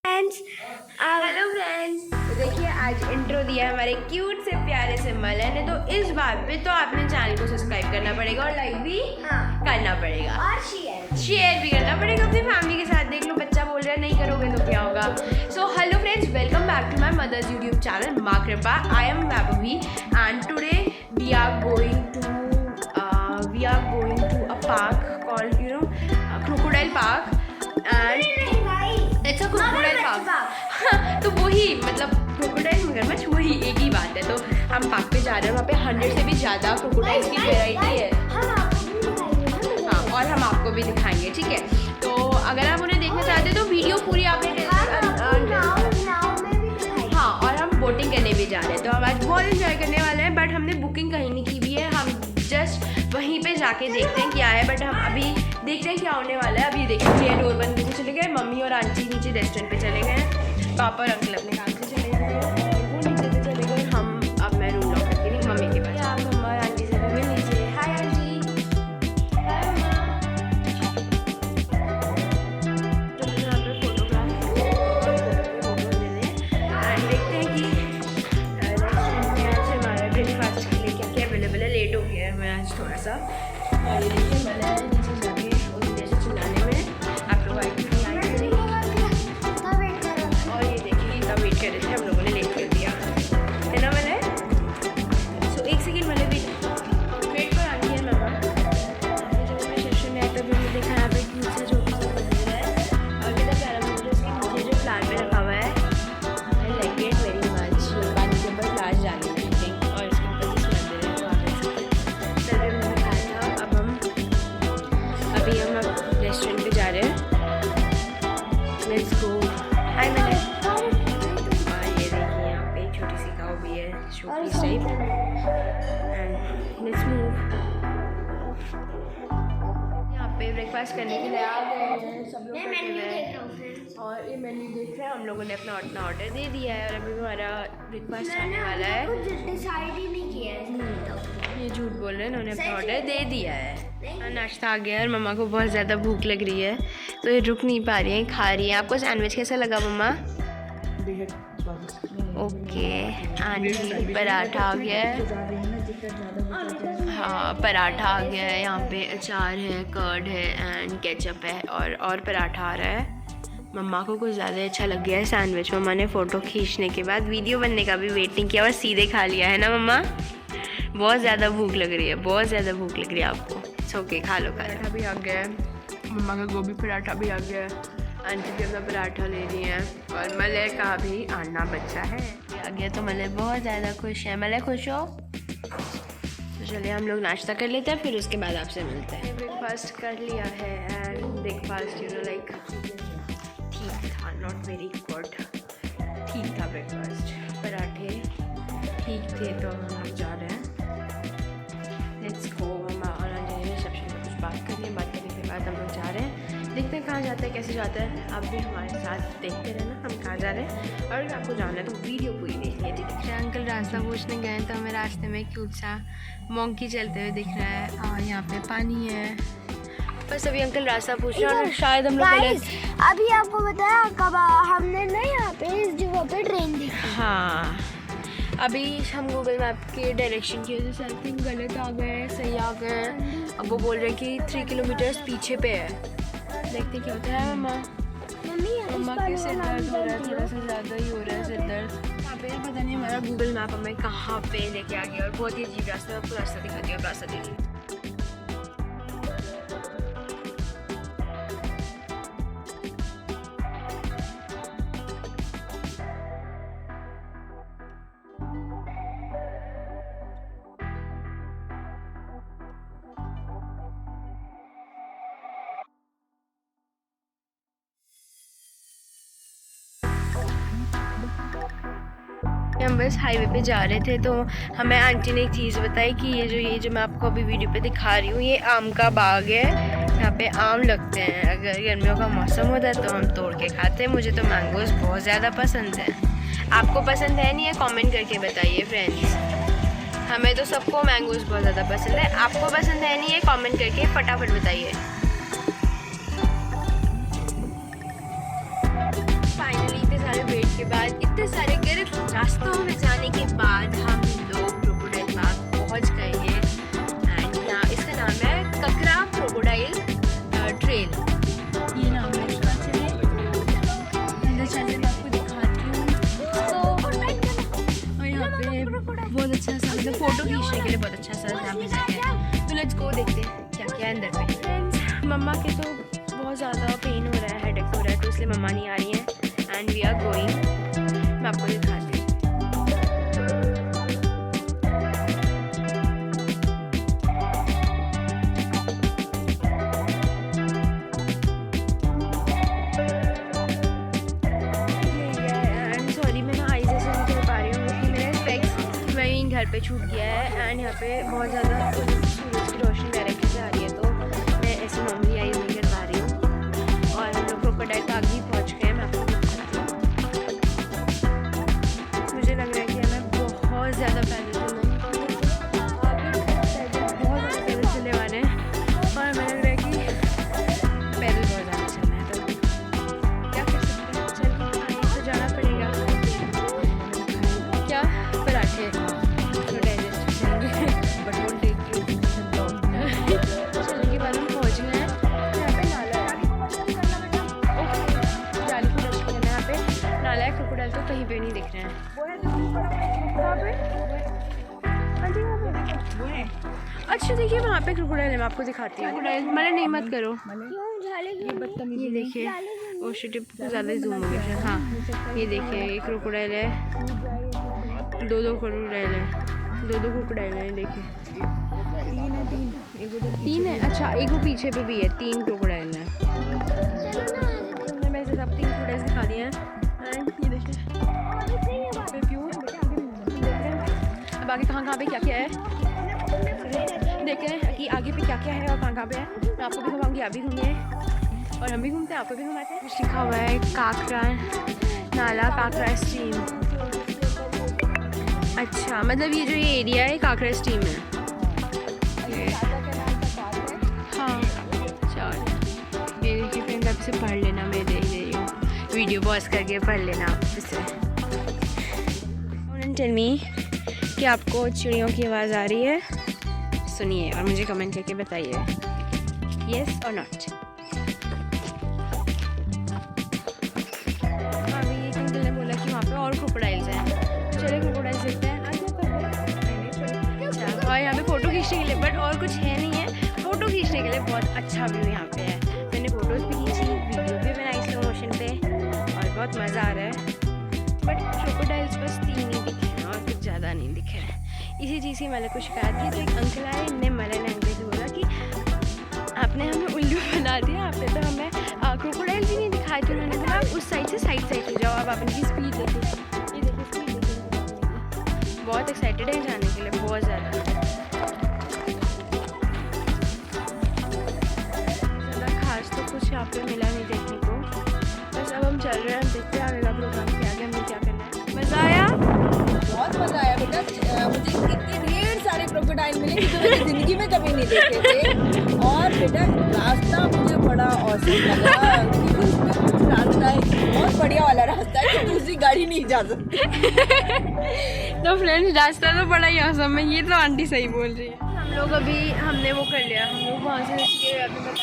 Hello friends, तो देखिए आज इंट्रो दिया है हमारे क्यूट से प्यारे से मलन ने। तो इस बात पे तो आपने चैनल को सब्सक्राइब करना पड़ेगा और लाइक भी करना पड़ेगा और शेयर भी करना पड़ेगा अपनी फैमिली के साथ। देख लो बच्चा बोल रहा है नहीं करोगे तो क्या होगा। So hello friends, welcome back to my mother's YouTube channel Maa Kripa. I am Vaibhavi and today we are going to a park called crocodile park and it's a crocodile park. तो वही मतलब क्रोकोडाइल मगरमच्छ वही एक ही बात है। तो हम पार्क पे जा रहे हैं, वहाँ पे 100 से भी ज़्यादा क्रोकोडाइल्स की वैरायटी है। हाँ, और हम आपको भी दिखाएंगे, ठीक है। तो अगर आप उन्हें देखना चाहते हैं तो वीडियो पूरी आपने हाँ, और हम बोटिंग करने भी जा रहे हैं। तो हम आज बहुत इंजॉय करने वाले हैं, बट हमने बुकिंग कहीं नहीं की हुई है। हम जस्ट वहीं पे जाके देखते हैं क्या है, बट हम अभी देखते हैं क्या होने वाला है। अभी देखिए डोर बंद करके चले गए, मम्मी और आंटी नीचे रेस्टोरेंट पे चले गए, पापा और अंकल अपने काम से चले गए, वो नीचे से चले गए। हम अब मैं रूम लॉक करके नहीं मम्मी के पास। आप मम्मा और आंटी से मिल लीजिए। हाय आंटी, हाय मम्मा। तो मुझे यहाँ पे फोटोग्राफ ले लें एंड देखते हैं कि रेस्टोरेंट में आज हमारा ब्रेकफास्ट के लिए क्या क्या अवेलेबल है। लेट हो गया है मैं आज थोड़ा सा। और ये देखिए मैंने नीचे जाके उस जैसे चिल्लाने में आप लोग आई थी आई थी और ये देखिए इतना वेट कर रहे थे, हम लोगों ने लेट कर दिया है ना मैंने। सो एक सेकेंड मैंने वेट कर आनी है मामा। जब मैं सेशन में आई तभी मैंने देखा यहाँ पे क्यूट से छोटा सा मंदिर है और कितना प्यारा मंदिर है। उसके नीचे जो प्लांट में रखा हुआ है I like it very much. पानी के ऊपर फ्लावर्स डाली हुई थिंक और इसके ऊपर जिस मंदिर है तो आप देख सकते हैं। मैंने खाया था। अब हम रेस्टोरेंट पे जा रहे हैं। Let's go. हाय मैंने ये देखिए यहाँ पे छोटी सी काऊ भी है, showpiece type and let's move. यहाँ पे ब्रेकफास्ट करने के लिए आ गए हैं सब लोग बैठे हुए हैं और ये मेन्यू देख रहे हैं। हम लोगों ने अपना ऑर्डर दे दिया है और अभी हमारा ब्रेकफास्ट आने वाला है। डिसाइड ही नहीं किया है, ये झूठ बोल रहे हैं, उन्होंने अपना ऑर्डर दे दिया है। नाश्ता आ गया और मम्मा को बहुत ज़्यादा भूख लग रही है तो ये रुक नहीं पा रही हैं, खा रही हैं। आपको सैंडविच कैसा लगा मम्मा? ओके, आंटी पराठा आ गया है। हाँ, पराठा आ गया है। यहाँ पे अचार है, कर्ड है एंड केचप है और पराठा आ रहा है। मम्मा को कुछ ज़्यादा अच्छा लग गया है सैंडविच। मम्मा ने फ़ोटो खींचने के बाद वीडियो बनने का भी वेट नहीं किया और सीधे खा लिया है ना मम्मा। बहुत ज़्यादा भूख लग रही है, बहुत ज़्यादा भूख लग रही है आपको। ओके, खा लो। पराठा भी आ गया है, मम्मा का गोभी पराठा भी आ गया है, आंटी भी अपना पराठा ले रही हैं और मलय का भी आना बच्चा है। आ गया तो मलय बहुत ज़्यादा खुश है। मलय खुश हो? तो चलिए हम लोग नाश्ता कर लेते हैं, फिर उसके बाद आपसे मिलते हैं। ब्रेकफास्ट कर लिया है एंड ब्रेकफास्ट लाइक ठीक था, नॉट वेरी गुड, ठीक था ब्रेकफास्ट। पराठे ठीक थे तो हम लोग जा रहे हैं। Let's go. मम्मा और अंजलि ने रिसेप्शन में कुछ बात करनी है, बात करने के बाद हम लोग जा रहे हैं। देखते हैं कहाँ जाते हैं, कैसे जाते हैं। आप भी हमारे साथ देखते रहना हम कहाँ जा रहे हैं और अगर आपको जाना है तो वीडियो पूरी देखनी है, ठीक है। अंकल रास्ता पूछने गए तो हमें रास्ते में क्यूट सा मोंकी चलते हुए दिख रहा है और यहाँ पे पानी है। बस अभी अंकल रास्ता पूछ रहे हैं, शायद हम लोग अभी आपको बताया कब हमने ना यहाँ पे इस जगह पे ट्रेन देखी। हाँ, अभी हम गूगल मैप के डायरेक्शन की वजह से आई थिंक गलत आ गए, सही आ गए। अब वो बोल रहे हैं कि 3 किलोमीटर्स पीछे पे है। देखते क्या होता है। मम्मा के सिर दर्द हो रहा है, थोड़ा सा ज़्यादा ही हो रहा है सिर दर्द। यहाँ पे पता नहीं हमारा गूगल मैप हमें कहाँ पे लेके आ गया और बहुत ही अजीब रास्ता। आपको रास्ता दिखाती हूँ, रास्ता देखिए। हम बस हाईवे पे जा रहे थे तो हमें आंटी ने एक चीज़ बताई कि ये जो मैं आपको अभी वीडियो पे दिखा रही हूँ ये आम का बाग है। यहाँ पे आम लगते हैं, अगर गर्मियों का मौसम होता है तो हम तोड़ के खाते हैं। मुझे तो मैंगोज बहुत ज़्यादा पसंद है। आपको पसंद है नहीं है? कमेंट करके बताइए फ्रेंड्स। हमें तो सबको मैंगोज बहुत ज़्यादा पसंद है। आपको पसंद है नहीं है? कमेंट करके फटाफट बताइए। फाइनली वापस जाते हैं। तो लेट्स गो, देखते हैं क्या क्या है अंदर पे। फ्रेंड्स, मम्मा के तो बहुत ज़्यादा पेन हो रहा है, हेडेक हो रहा है, तो इसलिए मम्मा नहीं आ रही हैं एंड वी आर गोइंग। मैं आपको दिखाती हूँ। घर पे छूट गया है एंड यहाँ पे बहुत ज़्यादा सूरज की रोशनी डायरेक्टली से आ रही है, तो मैं ऐसे नॉर्मली आई नहीं करवा रही हूँ। और हम लोग क्रोकोडाइल पार्क भी पहुँच गए हैं। मैं आपको दिखाती हूँ। मुझे लग रहा है कि हमें बहुत ज़्यादा पैदल चलना है, बहुत पैदल चलने वाले हैं और हमें लग रहा है कि पैदल बहुत ज़्यादा चलना है, तो क्या कर सकते हैं, चल तो जाना पड़ेगा। क्या पराठे तो कहीं पे नहीं दिख रहे हैं। अच्छा देखिए वहाँ पे क्रोकोडाइल है, मैं आपको दिखाती हूँ। मैंने नहीं मत करो, ये देखिए ओ शिट, ज़्यादा जूम हो गया। हाँ ये देखिए एक क्रोकोडाइल है, दो क्रोकोडाइल है, दो क्रोकोडाइल है, देखिए तीन है। अच्छा एक वो पीछे पे भी है, 3 क्रोकोडाइल है। मैं सब 3 क्रोकोडाइल दिखा दिए हैं। ये देखिए अब आगे कहाँ पे क्या क्या है देखें कि आगे पे क्या क्या है और कहाँ पे है। मैं आपको भी घुमाऊंगी, आप भी घूमिए और हम भी घूमते हैं, आपको भी घुमाते हैं। कुछ लिखा हुआ है काकरा नाला, काकरा स्ट्रीम। अच्छा मतलब ये जो ये एरिया है काकरा स्ट्रीम है। हाँ चल ये देखिए फ्रेंड, आप इसे पढ़ लेना, मैं दे रही हूँ, वीडियो पॉज करके पढ़ लेना आप इसे। टेल मी कि आपको चिड़ियों की आवाज़ आ रही है, सुनिए और मुझे कमेंट करके बताइए येस और नॉट। अभी एक अंकल ने बोला कि वहाँ पे और क्रोकोडाइल्स हैं, चलिए क्रोकोडाइल्स देखते हैं। अच्छा और यहाँ पे फ़ोटो खींचने के लिए, बट और कुछ है नहीं है, फ़ोटो खींचने के लिए बहुत अच्छा व्यू यहाँ पे है। मैंने फ़ोटोज़ भी खींची, वीडियो भी बनाई स्लो मोशन पे और बहुत मज़ा आ रहा है। बट क्रोकोडाइल्स बस 3 ही दिखे हैं और कुछ ज़्यादा नहीं दिखे हैं। इसी चीज़ की मैंने को शिकायत की, तो एक अंकल आए, इनने मलन अंकल से बोला कि आपने हमें उल्लू बना दिया, आपने तो हमें क्रोकोडाइल भी नहीं दिखाए। तो उन्होंने बोला आप उस साइड से जाओ, आप अपनी स्पीड देखिए, ये देखिए स्पीड देखिए। बहुत एक्साइटेड है जाने के लिए, बहुत ज़्यादा खास तो कुछ यहाँ पे मिला नहीं देखने को। बस अब हम चल रहे हैं, हम देखते हैं आगे का प्रोग्राम के आगे हमें क्या करना है। मज़ा आया, बहुत मज़ा आया बेटा। मुझे इतने ढेर सारे क्रोकोडाइल मिले जो मैंने ज़िंदगी में कभी नहीं देखे थे। और बेटा रास्ता मुझे बड़ा औसम लगा, क्योंकि उसमें कुछ रास्ता है बहुत बढ़िया वाला रास्ता है कि दूसरी गाड़ी नहीं जा सकती। तो फ्रेंड्स रास्ता तो बड़ा ही औसम है, ये तो आंटी सही बोल रही है। हम लोग अभी हमने वो कर लिया, हम लोग वहाँ से बताया, हम लोग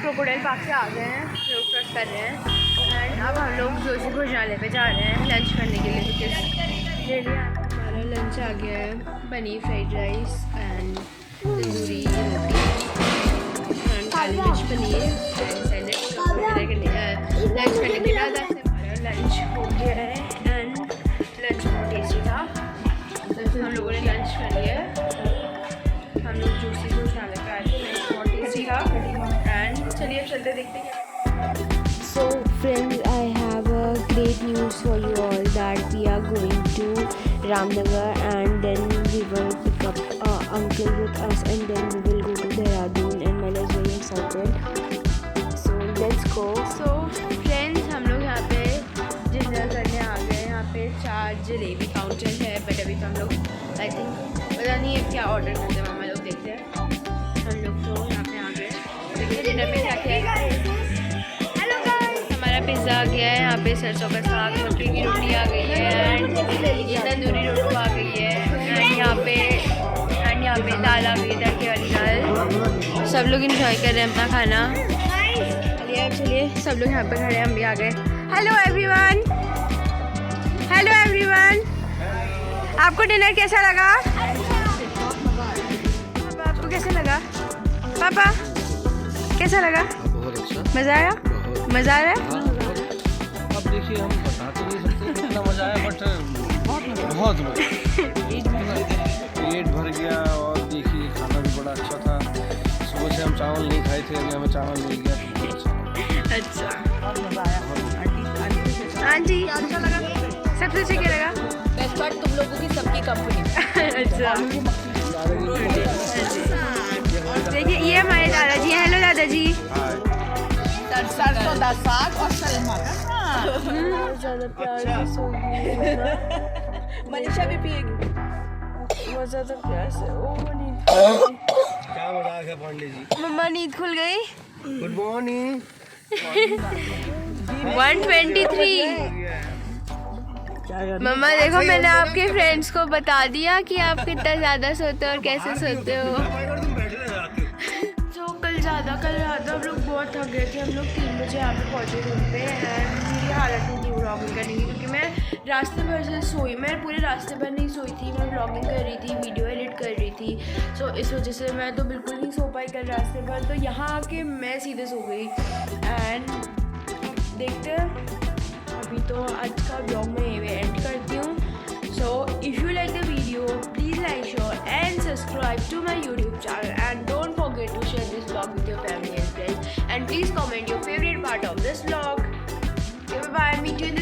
क्रोकोडाइल पार्क से आ गए हैं, रोड क्रॉस कर रहे हैं एंड अब हम लोग जोशी भोजनालय पे जा रहे हैं लंच करने के लिए। बिकॉज हमारा लंच आ गया है, paneer fried rice and tandoori roti and kali mirch paneer and salad. Lunch करने के बाद हमारा लंच हो गया है एंड लंच बहुत टेस्टी था। तो हम लोगों ने लंच कर लिया है, हम लोग जोशी भोजनालय पे आए थे, लंच बहुत टेस्टी था एंड चलिए अब चलते देखते हैं। So friends, I have a great news for you all that we are going to Ramnagar and then we will pick up uncle with us and then we will go to Dehradun and Mala is very excited. So let's go. So friends, हम लोग यहाँ पे dinner करने आ गए। यहाँ पे 4 jalebi counter है, but अभी तो हम लोग आई थिंक पता नहीं है क्या ऑर्डर करते हैं, मामा लोग देखते हैं। हम लोग तो यहाँ पे आ गए, देखिए डिनर में क्या क्या है। हेलो गाइस, हमारा पिज़्ज़ा आ गया है, यहाँ पे सरसों का साग, मटर की रोटी आ गई है एंड ये तंदूरी रोटी आ गई है एंड यहाँ पे दाल आ गई, तड़के वाली दाल। सब लोग इंजॉय कर रहे हैं अपना खाना। चलिए सब लोग यहाँ पे खड़े हैं, हम भी आ गए। हेलो एवरीवन, हेलो एवरीवन, आपको डिनर कैसा लगा? पापा आपको कैसा लगा? पापा कैसा लगा? बहुत अच्छा, मज़ा आया? बहुत। मज़ा आ रहा है? हाँ, बहुत। अब देखिए हम बता तो नहीं सकते कितना मजा आया, बट बहुत मजा। पेट भर गया और देखिए खाना भी बड़ा अच्छा था। सुबह से हम चावल नहीं खाए थे, अभी हमें चावल मिल गया तो बहुत अच्छा। अच्छा बहुत मजा आया। आंटी हाँ जी, अच्छा लगा? सबसे अच्छा क्या लगा? बेस्ट पार्ट तुम लोगों की सबकी कंपनी। अच्छा देखिए ये हमारे दादाजी हैं। हेलो दादाजी। सरसों का साग और सलमा का साग। ज़्यादा प्यार से सो गई। मनीषा भी पिएगी। बहुत ज़्यादा प्यार से। ओह नींद। क्या मजाक है पांडे जी। मम्मा नींद खुल गई। Good morning. 123। मम्मा देखो मैंने आपके फ्रेंड्स को बता दिया कि आप कितना ज़्यादा सोते हो और कैसे सोते हो। तो कल रात हम लोग बहुत थक गए थे। हम लोग 3 बजे यहाँ पे पहुँचे रूम पे एंड मेरी हालत नहीं थी व्लॉगिंग करने की, क्योंकि मैं रास्ते भर से सोई। मैं पूरे रास्ते भर नहीं सोई थी, मैं व्लॉगिंग कर रही थी, वीडियो एडिट कर रही थी। सो इस वजह से मैं तो बिल्कुल नहीं सो पाई कल रास्ते भर। तो यहाँ आके मैं सीधे सो गई एंड देखते हैं। अभी तो आज का ब्लॉग मैं ये एंड करती हूँ। So if you like the video please like share and subscribe to my YouTube channel and don't forget to share this blog with your family and friends and please comment your favourite part of this blog. Bye bye. Meet you in